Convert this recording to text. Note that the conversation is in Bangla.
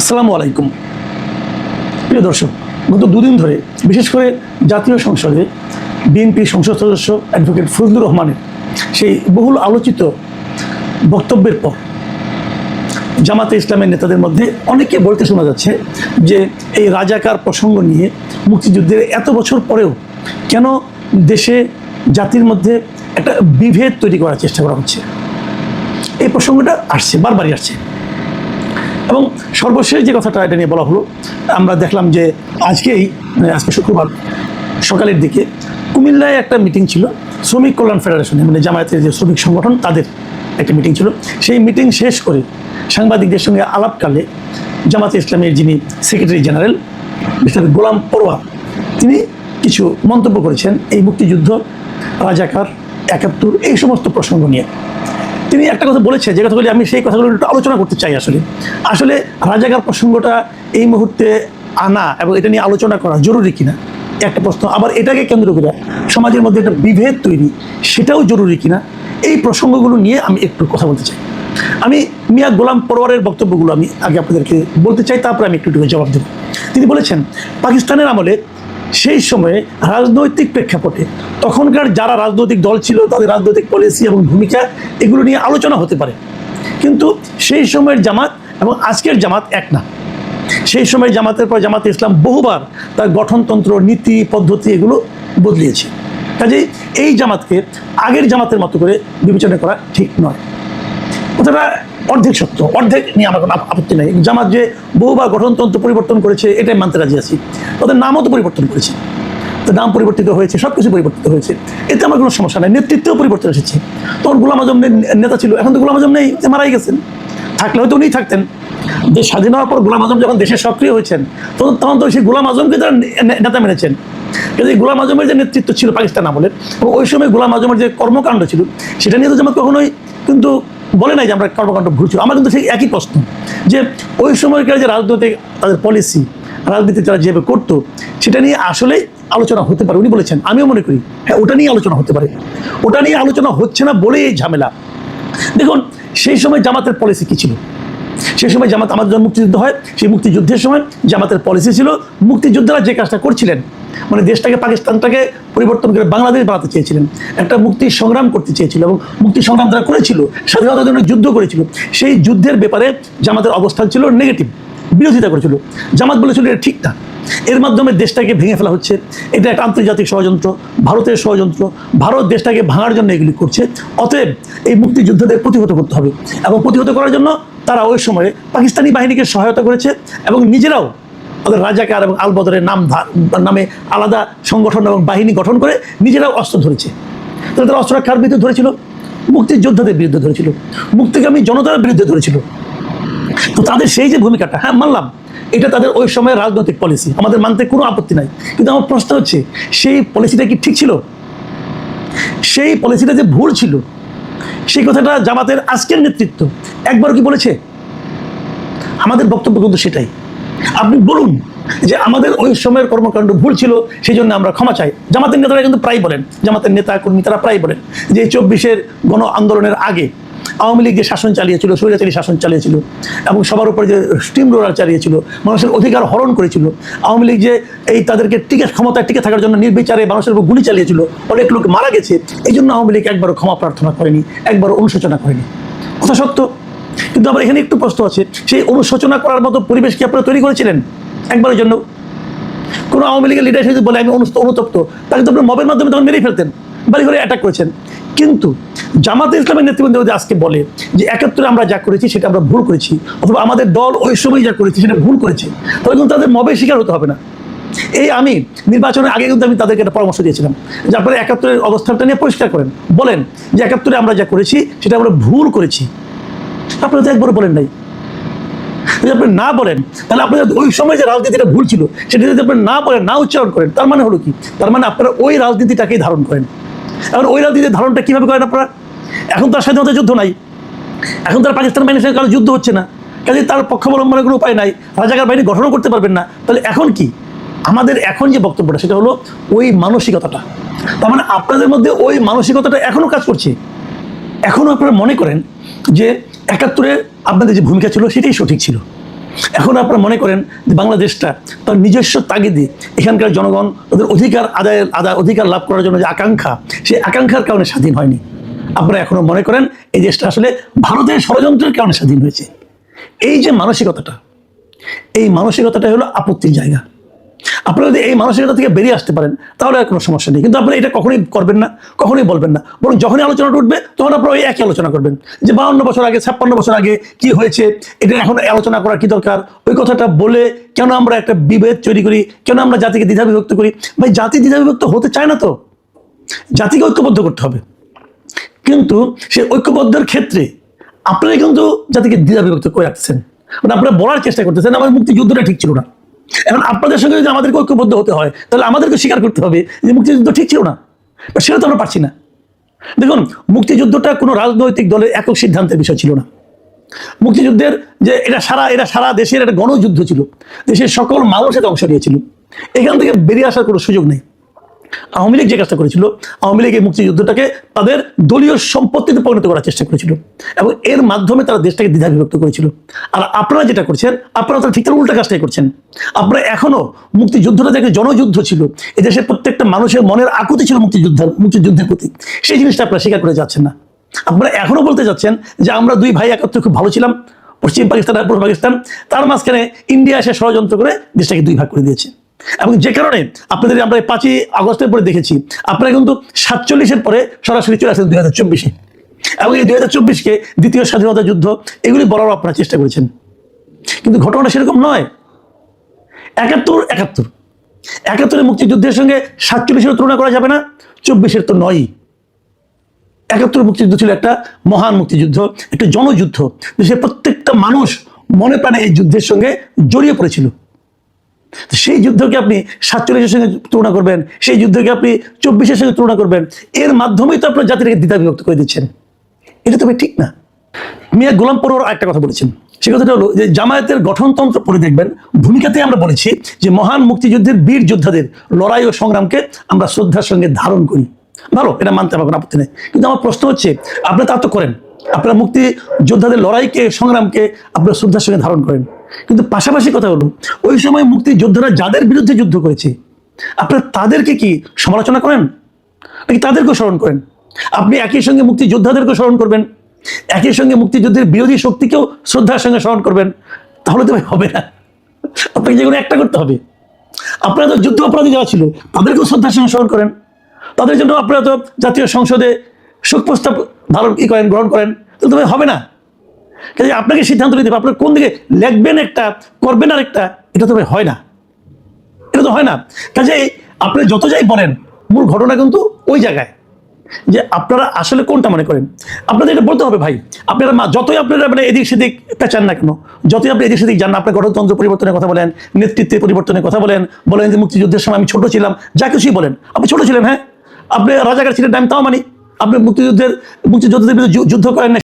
আসসালামু আলাইকুম। প্রিয় দর্শক, গত দুদিন ধরে বিশেষ করে জাতীয় সংসদে বিএনপি সংসদ সদস্য অ্যাডভোকেট ফজলুর রহমানের সেই বহুল আলোচিত বক্তব্যের পর জামাতে ইসলামের নেতাদের মধ্যে অনেকে বলতে শোনা যাচ্ছে যে এই রাজাকার প্রসঙ্গ নিয়ে মুক্তিযুদ্ধের এত বছর পরেও কেন দেশে জাতির মধ্যে একটা বিভেদ তৈরি করার চেষ্টা করা হচ্ছে। এই প্রসঙ্গটা আসছে, বারবারই আসছে। এবং সর্বশেষ যে কথাটা এটা নিয়ে বলা হলো, আমরা দেখলাম যে আজকে শুক্রবার সকালের দিকে কুমিল্লায় একটা মিটিং ছিল শ্রমিক কল্যাণ ফেডারেশনে, মানে জামায়াতের যে শ্রমিক সংগঠন তাদের একটা মিটিং ছিল। সেই মিটিং শেষ করে সাংবাদিকদের সঙ্গে আলাপকালে জামাতে ইসলামের যিনি সেক্রেটারি জেনারেল মিস্টার গোলাম পরোয়ার, তিনি কিছু মন্তব্য করেছেন এই মুক্তিযুদ্ধ, রাজাকার, ৭১ এই সমস্ত প্রসঙ্গ নিয়ে। তিনি একটা কথা বলেছে, যে কথাগুলি আমি সেই কথাগুলো একটু আলোচনা করতে চাই। আসলে রাজাকার প্রসঙ্গটা এই মুহূর্তে আনা এবং এটা নিয়ে আলোচনা করা জরুরি কিনা একটা প্রশ্ন। আবার এটাকে কেন্দ্র করে সমাজের মধ্যে একটা বিভেদ তৈরি, সেটাও জরুরি কিনা, এই প্রসঙ্গগুলো নিয়ে আমি একটু কথা বলতে চাই। আমি মিয়া গোলাম পরোয়ারের বক্তব্যগুলো আমি আগে আপনাদেরকে বলতে চাই, তারপরে আমি একটু জবাব দেব। তিনি বলেছেন, পাকিস্তানের আমলে সেই সময়ে রাজনৈতিক প্রেক্ষাপটে তখনকার যারা রাজনৈতিক দল ছিল তাদের রাজনৈতিক পলিসি এবং ভূমিকা এগুলো নিয়ে আলোচনা হতে পারে, কিন্তু সেই সময়ের জামাত এবং আজকের জামাত এক না। সেই সময়ের জামাতের পর জামাতে ইসলাম বহুবার তার গঠনতন্ত্র, নীতি, পদ্ধতি এগুলো বদলিয়েছে। কাজেই এই জামাতকে আগের জামাতের মতো করে বিবেচনা করা ঠিক নয়। কথাটা অর্ধেক সত্য, অর্ধেক নিয়ে আমার কোনো আপত্তি নেই। জামাত যে বহুবার গঠনতন্ত্র পরিবর্তন করেছে এটাই মানতে রাজি আছি। তাদের নামও তো পরিবর্তন করেছে, তার নাম পরিবর্তিত হয়েছে, সব কিছু পরিবর্তিত হয়েছে, এতে আমার কোনো সমস্যা নেই। নেতৃত্বেও পরিবর্তন এসেছে। তখন গোলাম আজম নেতা ছিল, এখন তো গোলাম আজম নেই, মারাই গেছেন। থাকলে হয়তো উনিই থাকতেন। দেশ স্বাধীন হওয়ার পর গোলাম আজম যখন দেশে সক্রিয় হয়েছেন তখন তো সেই গোলাম আজমকে তারা নেতা মেনেছেন। কিন্তু এই গোলাম আজমের যে নেতৃত্ব ছিল পাকিস্তান আমলের, এবং ওই সময় গোলাম আজমের যে কর্মকাণ্ড ছিল সেটা নিয়ে তো জামাত কখনোই কিন্তু বলে নাই যে আমরা কর্মকাণ্ড ভুল ছিল। আমার কিন্তু সেই একই প্রশ্ন যে ওই সময়কার যে রাজনৈতিক তাদের পলিসি, রাজনীতি তারা যেভাবে করতো সেটা নিয়ে আসলেই আলোচনা হতে পারে। উনি বলেছেন, আমিও মনে করি হ্যাঁ ওটা নিয়ে আলোচনা হতে পারে। ওটা নিয়ে আলোচনা হচ্ছে না বলেই এই ঝামেলা। দেখুন সেই সময় জামাতের পলিসি কী ছিল? সেই সময় জামাত, আমাদের যখন মুক্তিযুদ্ধ হয় সেই মুক্তিযুদ্ধের সময় জামাতের পলিসি ছিল, মুক্তিযোদ্ধারা যে কাজটা করছিলেন, মানে দেশটাকে, পাকিস্তানটাকে পরিবর্তন করে বাংলাদেশ বানাতে চেয়েছিলেন, একটা মুক্তি সংগ্রাম করতে চেয়েছিল এবং মুক্তি সংগ্রাম তারা করেছিল, স্বাধীনতার জন্য যুদ্ধ করেছিল। সেই যুদ্ধের ব্যাপারে জামাতের অবস্থান ছিল নেগেটিভ, বিরোধিতা করেছিল। জামাত বলেছিল এটা ঠিক না, এর মাধ্যমে দেশটাকে ভেঙে ফেলা হচ্ছে, এটা একটা আন্তর্জাতিক ষড়যন্ত্র, ভারতের ষড়যন্ত্র, ভারত দেশটাকে ভাঙার জন্য এগুলি করছে। অতএব এই মুক্তিযুদ্ধদের প্রতিহত করতে হবে, এবং প্রতিহত করার জন্য তারা ওই সময়ে পাকিস্তানি বাহিনীকে সহায়তা করেছে এবং নিজেরাও তাদের রাজাকার এবং আল বদরের নামে আলাদা সংগঠন এবং বাহিনী গঠন করে নিজেরাও অস্ত্র ধরেছে। তাহলে তারা অস্ত্র কার বিরুদ্ধে ধরেছিল? মুক্তিযোদ্ধাদের বিরুদ্ধে ধরেছিল, মুক্তিকামী জনতার বিরুদ্ধে ধরেছিল। তো তাদের সেই যে ভূমিকাটা, হ্যাঁ মানলাম এটা তাদের ওই সময়ের রাজনৈতিক পলিসি, আমাদের মানতে কোনো আপত্তি নাই। কিন্তু আমার প্রশ্ন হচ্ছে, সেই পলিসিটা কি ঠিক ছিল? সেই পলিসিটা যে ভুল ছিল সেই কথাটা জামাতের আজকের নেতৃত্ব একবারও কি বলেছে? আমাদের বক্তব্য কিন্তু সেটাই। আপনি বলুন যে আমাদের ওই সময়ের কর্মকাণ্ড ভুল ছিল, সেই জন্য আমরা ক্ষমা চাই। জামাতের নেতারা কিন্তু প্রায় বলেন, জামাতের নেতা কর্মী তারা প্রায় বলেন যে ২৪-এর গণ আন্দোলনের আগে আওয়ামী লীগ যে শাসন চালিয়েছিল, স্বৈরাচারী শাসন চালিয়েছিল এবং সবার উপরে যে স্টিম রোলার চালিয়েছিল, মানুষের অধিকার হরণ করেছিল, আওয়ামী লীগ যে এই তাদেরকে ক্ষমতায় টিকে থাকার জন্য নির্বিচারে মানুষের উপর গুলি চালিয়েছিল, অনেক লোক মারা গেছে, এই জন্য আওয়ামী লীগ একবারও ক্ষমা প্রার্থনা করেনি, একবারও অনুশোচনা করেনি। কথা সত্য, কিন্তু আবার এখানে একটু প্রশ্ন আছে, সেই অনুশোচনা করার মতো পরিবেশ কি আপনারা তৈরি করেছিলেন একবারের জন্য? কোনো আওয়ামী লীগের লিডার হিসেবে বলে আমি অনুতপ্ত, তাকে তো আপনার মবের মাধ্যমে তখন মেরেই ফেলতেন, বাড়ি ঘরে অ্যাটাক করেছেন। কিন্তু জামাতে ইসলামের নেতৃবৃন্দ যদি আজকে বলে যে ৭১ আমরা যা করেছি সেটা আমরা ভুল করেছি, অথবা আমাদের দল ওই সময় যা করেছি সেটা ভুল করেছে, তাহলে কিন্তু তাদের মবের শিকার হতে হবে না। এই আমি নির্বাচনের আগে কিন্তু আমি তাদেরকে একটা পরামর্শ দিয়েছিলাম যে আপনারা ৭১-এর অবস্থানটা নিয়ে পরিষ্কার করেন, বলেন যে ৭১-এ আমরা যা করেছি সেটা আমরা ভুল করেছি। আপনারা তো একবারও বলেন নাই। যদি আপনি না বলেন তাহলে আপনাদের ওই সময় যে রাজনীতিটা ভুল ছিল সেটা যদি আপনি না বলেন, না উচ্চারণ করেন, তার মানে হলো কি? তার মানে আপনারা ওই রাজনীতিটাকেই ধারণ করেন। এখন ওই রাজনীতির ধারণটা কীভাবে করেন আপনারা? এখন তার স্বাধীনতা যুদ্ধ নাই, এখন তার পাকিস্তান বাহিনীর সঙ্গে কারো যুদ্ধ হচ্ছে না, কাজে তার পক্ষাবলম্বনের কোনো উপায় নাই, রাজাকার বাহিনী গঠনও করতে পারবেন না। তাহলে এখন কি? আমাদের এখন যে বক্তব্যটা সেটা হলো ওই মানসিকতাটা। তার মানে আপনাদের মধ্যে ওই মানসিকতাটা এখনও কাজ করছে। এখনও আপনারা মনে করেন যে ৭১-এ আপনাদের যে ভূমিকা ছিল সেটাই সঠিক ছিল, এখন আপনারা মনে করেন যে বাংলাদেশটা তার নিজস্ব তাগিদে এখানকার জনগণ ওদের অধিকার লাভ করার জন্য যে আকাঙ্ক্ষা, সেই আকাঙ্ক্ষার কারণে স্বাধীন হয়নি। আপনারা এখনো মনে করেন এই দেশটা আসলে ভারতের ষড়যন্ত্রের কারণে স্বাধীন হয়েছে। এই যে মানসিকতাটা, এই মানসিকতাটা হলো আপত্তির জায়গা। আপনারা যদি এই মানসিকতা থেকে বেরিয়ে আসতে পারেন তাহলে আর কোনো সমস্যা নেই, কিন্তু আপনারা এটা কখনোই করবেন না, কখনোই বলবেন না। বরং যখনই আলোচনাটা উঠবে তখন আপনারা ওই একই আলোচনা করবেন যে 52 বছর আগে 56 বছর আগে কি হয়েছে, এটা এখন আলোচনা করার কি দরকার। ওই কথাটা বলে কেন আমরা একটা বিভেদ তৈরি করি, কেন আমরা জাতিকে দ্বিধা বিভক্ত করি? ভাই, জাতি দ্বিধা বিভক্ত হতে চায় না তো, জাতিকে ঐক্যবদ্ধ করতে হবে। কিন্তু সেই ঐক্যবদ্ধের ক্ষেত্রে আপনারা কিন্তু জাতিকে দ্বিধা বিভক্ত করে রাখছেন, মানে আপনারা বলার চেষ্টা করতেছেন আমার মুক্তিযুদ্ধটা ঠিক ছিল না। এখন আপনাদের সঙ্গে যদি আমাদেরকে ঐক্যবদ্ধ হতে হয় তাহলে আমাদেরকে স্বীকার করতে হবে যে মুক্তিযুদ্ধ ঠিক ছিল না, সেটা তো আমরা পারছি না। দেখুন, মুক্তিযুদ্ধটা কোনো রাজনৈতিক দলের একক সিদ্ধান্তের বিষয় ছিল না। মুক্তিযুদ্ধের যে এটা সারা দেশের একটা গণযুদ্ধ ছিল, দেশের সকল মানুষ এতে অংশ নিয়েছিল। এখান থেকে বেরিয়ে আসার কোনো সুযোগ নেই। আওয়ামী লীগ যে কাজটা করেছিল, আওয়ামী লীগ এই মুক্তিযুদ্ধটাকে তাদের দলীয় সম্পত্তিতে পরিণত করার চেষ্টা করেছিল এবং এর মাধ্যমে তারা দেশটাকে দ্বিধা বিভক্ত করেছিল। আর আপনারা যেটা করছেন, আপনারা তো ঠিক তার উল্টা কাজটাই করছেন। আপনারা এখনো মুক্তিযুদ্ধটা যে একটা জনযুদ্ধ ছিল, এদেশের প্রত্যেকটা মানুষের মনের আকুতি ছিল মুক্তিযুদ্ধের প্রতি, সেই জিনিসটা আপনারা স্বীকার করে যাচ্ছেন না। আপনারা এখনো বলতে যাচ্ছেন যে আমরা দুই ভাই একত্রে খুব ভালো ছিলাম, পশ্চিম পাকিস্তান আর পূর্ব পাকিস্তান, তার মাঝখানে ইন্ডিয়া এসে ষড়যন্ত্র করে দেশটাকে দুই ভাগ করে দিয়েছে। এবং যে কারণে আপনাদের আমরা 5ই আগস্টের পরে দেখেছি আপনারা কিন্তু 47-এর পরে সরাসরি চলে আসেন 2024-এ, এবং এই 2024-কে দ্বিতীয় স্বাধীনতা যুদ্ধ এগুলি বলারও আপনারা চেষ্টা করেছেন। কিন্তু ঘটনাটা সেরকম নয়। 71-এর মুক্তিযুদ্ধের সঙ্গে 47-এর তুলনা করা যাবে না, 24-এর তো নয়ই। 71 মুক্তিযুদ্ধ ছিল একটা মহান মুক্তিযুদ্ধ, একটা জনযুদ্ধ। দেশের প্রত্যেকটা মানুষ মনে প্রাণে এই যুদ্ধের সঙ্গে জড়িয়ে পড়েছিল। সেই যুদ্ধকে আপনি 47-এর সঙ্গে তুলনা করবেন, সেই যুদ্ধকে আপনি 24-এর সঙ্গে তুলনা করবেন, এর মাধ্যমেই তো আপনার জাতিকে দ্বিধা বিভক্ত করে দিচ্ছেন। এটা তো ঠিক না। মিয়া গোলাম পরোয়ার একটা কথা বলেছেন, সে কথাটা হলো যে জামায়াতের গঠনতন্ত্র পড়ে দেখবেন, ভূমিকাতে আমরা বলেছি যে মহান মুক্তিযুদ্ধের বীর যোদ্ধাদের লড়াই ও সংগ্রামকে আমরা শ্রদ্ধার সঙ্গে ধারণ করি। ভালো, এটা মানতে আমার কোনো আপত্তি নেই, কিন্তু আমার প্রশ্ন হচ্ছে আপনারা তা তো করেন, আপনারা মুক্তি যোদ্ধাদের লড়াইকে সংগ্রামকে আপনারা শ্রদ্ধার সঙ্গে ধারণ করেন, কিন্তু পাশাপাশি কথা হলো ওই সময় মুক্তি যোদ্ধারা যাদের বিরুদ্ধে যুদ্ধ করেছে আপনারা তাদেরকে কি সমালোচনা করেন নাকি তাদেরকেও স্মরণ করেন? আপনি একই সঙ্গে মুক্তি যোদ্ধাদেরকেও স্মরণ করবেন, একই সঙ্গে মুক্তিযুদ্ধের বিরোধী শক্তিকেও শ্রদ্ধার সঙ্গে স্মরণ করবেন, তাহলে তো ভাই হবে না। আপনাকে যে কোনো একটা করতে হবে। আপনারা তো যুদ্ধ অপরাধী যারা ছিল তাদেরকেও শ্রদ্ধার সঙ্গে স্মরণ করেন, তাদের জন্য আপনারা তো জাতীয় সংসদে শোক প্রস্তাব গ্রহণ করেন, তাহলে তো ভাই হবে না। কাজে আপনাকে সিদ্ধান্ত নিতে হবে আপনার কোন দিকে লেখবেন একটা, করবেন আর একটা, এটা তো ভাই হয় না, এটা তো হয় না। কাজে আপনি যত যাই বলেন মূল ঘটনা কিন্তু ওই জায়গায় যে আপনারা আসলে কোনটা মনে করেন। আপনাদের এটা বলতে হবে ভাই, আপনারা যতই আপনারা মানে এদিক সেদিক পেঁচান না কেন, যতই আপনি এদিক সেদিক যান না, আপনার গণতন্ত্র পরিবর্তনের কথা বলেন, নেতৃত্বের পরিবর্তনের কথা বলেন যে মুক্তিযুদ্ধের সময় আমি ছোট ছিলাম, যা কিছুই বলেন, আপনি ছোট ছিলেন, হ্যাঁ, আপনি রাজাকার ছিলেন, আমি তাও মানি। আপনি মুক্তিযোদ্ধাদের বিরুদ্ধে যুদ্ধ করেন না,